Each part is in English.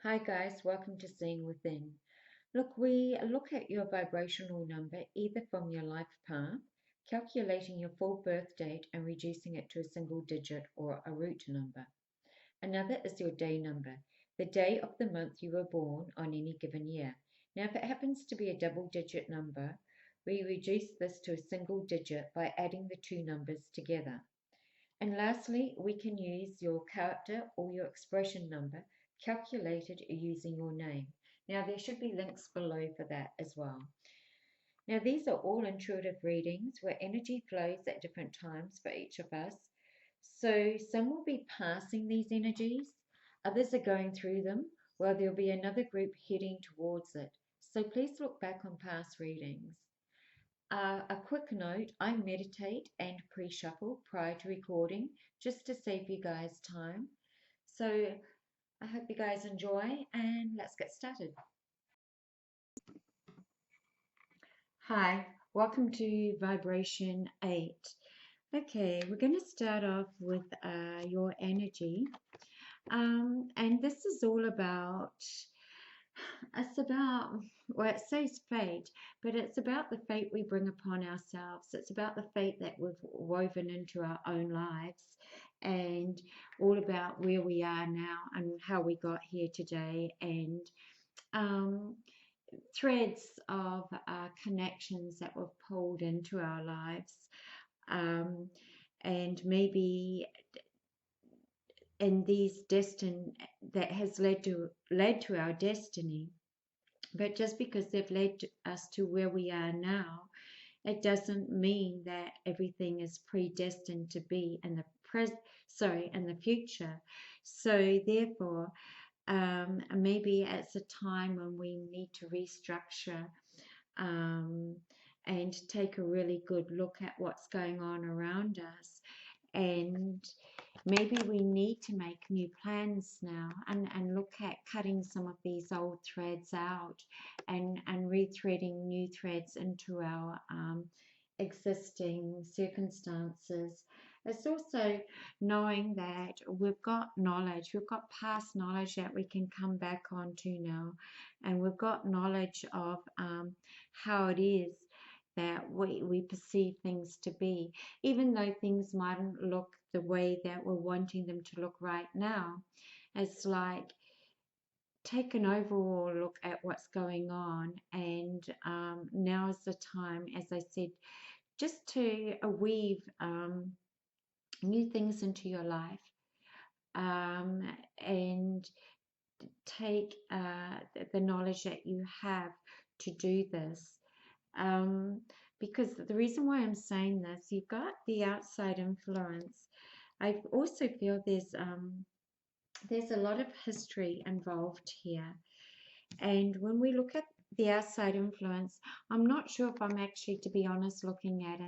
Hi guys, welcome to Seeing Within. Look, we look at your vibrational number either from your life path, calculating your full birth date and reducing it to a single digit or a root number. Another is your day number, the day of the month you were born on any given year. Now, if it happens to be a double digit number, we reduce this to a single digit by adding the two numbers together. And lastly, we can use your character or your expression number calculated using your name. Now, there should be links below for that as well. Now, these are all intuitive readings where energy flows at different times for each of us. So, some will be passing these energies, others are going through them, while there'll be another group heading towards it. So, please look back on past readings. A quick note, I meditate and pre-shuffle prior to recording just to save you guys time. So I hope you guys enjoy and let's get started. Hi, welcome to Vibration 8. Okay, we're going to start off with your energy. And this is all about, well, it says fate, but it's about the fate we bring upon ourselves. It's about the fate that we've woven into our own lives and all about where we are now and how we got here today and threads of connections that we've pulled into our lives and maybe in these that has led to our destiny. But just because they've led us to where we are now, it doesn't mean that everything is predestined to be in the future. So therefore, maybe it's a time when we need to restructure and take a really good look at what's going on around us. And maybe we need to make new plans now and look at cutting some of these old threads out and rethreading new threads into our existing circumstances. It's also knowing that we've got knowledge, we've got past knowledge that we can come back onto now, and we've got knowledge of how it is that we perceive things to be, even though things mightn't look the way that we're wanting them to look right now. It's like take an overall look at what's going on, and now is the time, as I said, just to weave new things into your life and take the knowledge that you have to do this. Because the reason why I'm saying this, you've got the outside influence. I also feel there's a lot of history involved here. And when we look at the outside influence, I'm not sure if I'm actually, to be honest, looking at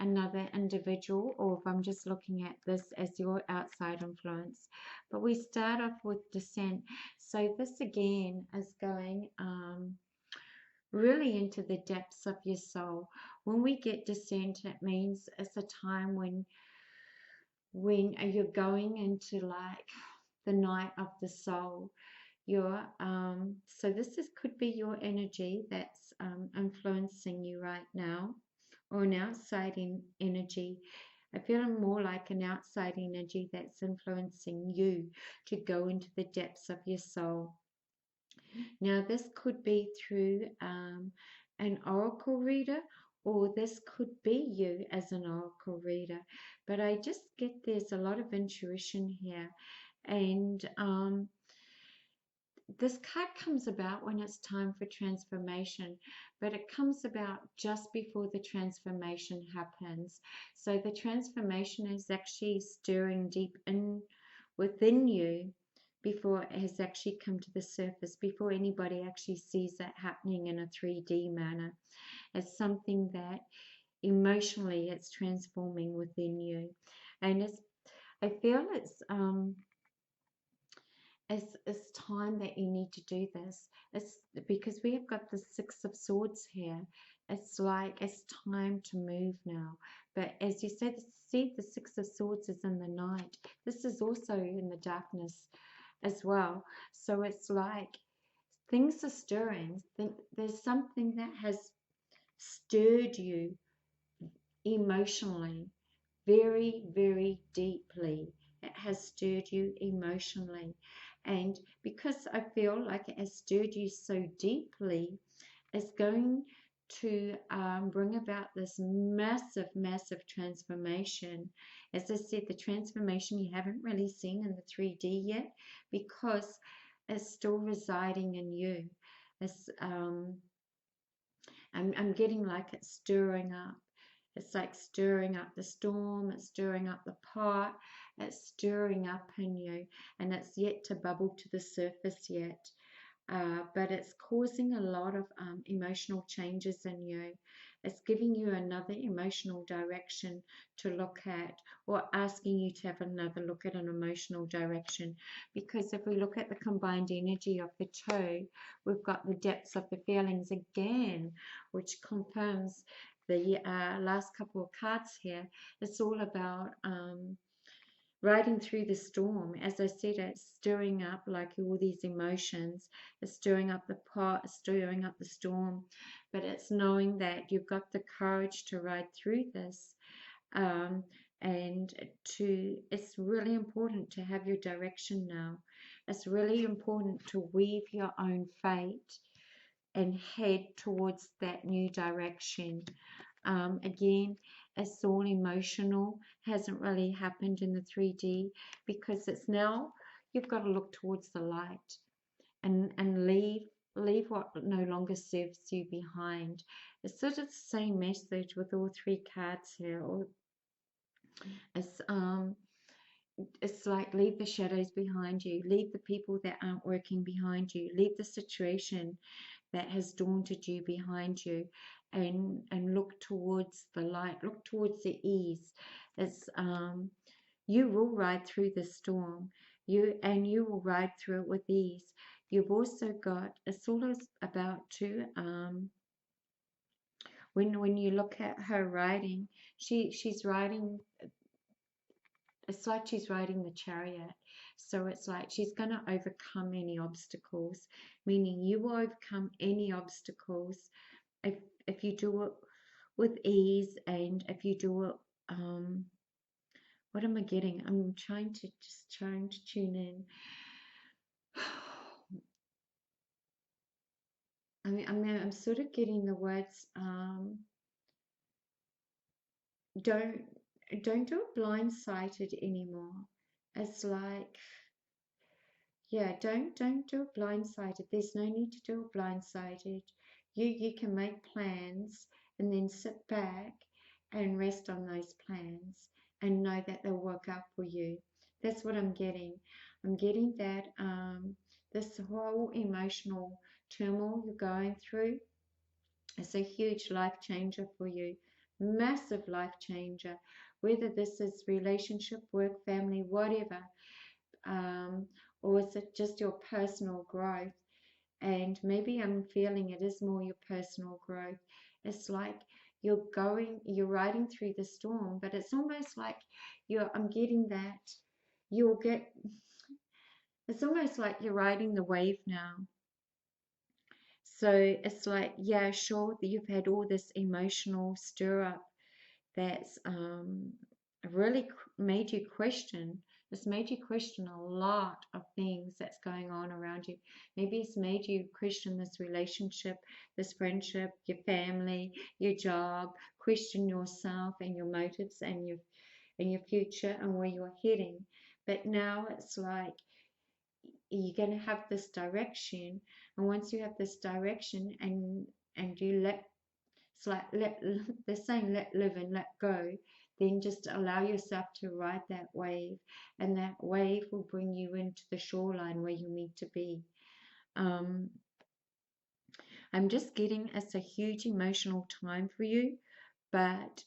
another individual or if I'm just looking at this as your outside influence. But we start off with descent. So this again is going really into the depths of your soul. When we get descent, it means it's a time when you're going into like the night of the soul. So could be your energy that's influencing you right now, or an outside energy. I feel more like an outside energy that's influencing you to go into the depths of your soul. Now, this could be through an oracle reader, or this could be you as an oracle reader. But I just get there's a lot of intuition here. And this card comes about when it's time for transformation, but it comes about just before the transformation happens. So the transformation is actually stirring deep in within you before it has actually come to the surface, before anybody actually sees that happening in a 3D manner. It's something that emotionally it's transforming within you. And I feel it's time that you need to do this. It's because we have got the Six of Swords here. It's like it's time to move now. But as you said, see, the Six of Swords is in the night. This is also in the darkness. as well. So it's like things are stirring. There's something that has stirred you emotionally, very, very deeply. It has stirred you emotionally. And because I feel like it has stirred you so deeply, it's going to bring about this massive, massive transformation. As I said, the transformation you haven't really seen in the 3D yet because it's still residing in you. It's, I'm getting like it's stirring up. It's like stirring up the storm, it's stirring up the pot, it's stirring up in you, and it's yet to bubble to the surface yet. But it's causing a lot of emotional changes in you. It's giving you another emotional direction to look at, or asking you to have another look at an emotional direction. Because if we look at the combined energy of the two, we've got the depths of the feelings again, which confirms the last couple of cards here. It's all about riding through the storm. As I said, it's stirring up like all these emotions. It's stirring up the pot, it's stirring up the storm. But it's knowing that you've got the courage to ride through this. Um, and it's really important to have your direction now. It's really important to weave your own fate and head towards that new direction. Again, it's all emotional, hasn't really happened in the 3D because it's now you've got to look towards the light and leave what no longer serves you behind. It's sort of the same message with all three cards here. Or it's it's like leave the shadows behind you, leave the people that aren't working behind you, leave the situation that has daunted you behind you, and look towards the light, look towards the ease. It's you will ride through the storm, you will ride through it with ease. You've also got, it's all about too, when you look at her riding, she's riding, it's like she's riding the chariot. So it's like she's going to overcome any obstacles, meaning you will overcome any obstacles if if you do it with ease, and if you do it, what am I getting? I'm trying to tune in. I'm sort of getting the words, don't don't do it blindsided anymore. It's like, yeah, don't do it blindsided. There's no need to do it blindsided. You can make plans and then sit back and rest on those plans and know that they'll work out for you. That's what I'm getting. I'm getting that this whole emotional turmoil you're going through is a huge life changer for you. Massive life changer. Whether this is relationship, work, family, whatever, um, or is it just your personal growth? And maybe I'm feeling it is more your personal growth. It's like you're riding through the storm, but it's almost like I'm getting that you'll get, it's almost like you're riding the wave now. So it's like, yeah, sure, that you've had all this emotional stir up that's really made you question. It's made you question a lot of things that's going on around you. Maybe it's made you question this relationship, this friendship, your family, your job, question yourself and your motives and your future and where you're heading. But now it's like you're going to have this direction, and once you have this direction and you let, it's like let, they're saying let live and let go, then just allow yourself to ride that wave, and that wave will bring you into the shoreline where you need to be. um, I'm just getting, it's a huge emotional time for you, but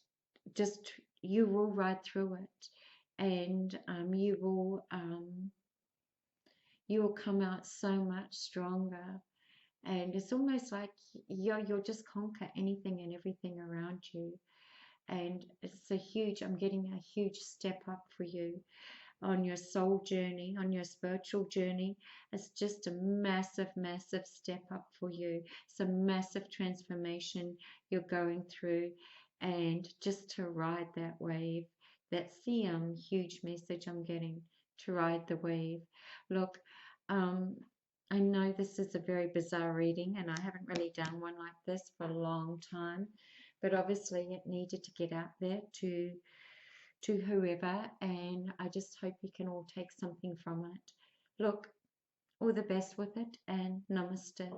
just you will ride through it, and you will come out so much stronger. And it's almost like you'll just conquer anything and everything around you. And it's a huge, I'm getting a huge step up for you. on your soul journey, on your spiritual journey. It's just a massive, massive step up for you. It's a massive transformation you're going through, and just to ride that wave. That's the huge message I'm getting, to ride the wave. Look, I know this is a very bizarre reading, and I haven't really done one like this for a long time, but obviously it needed to get out there to whoever, and I just hope you can all take something from it. Look, all the best with it, and namaste.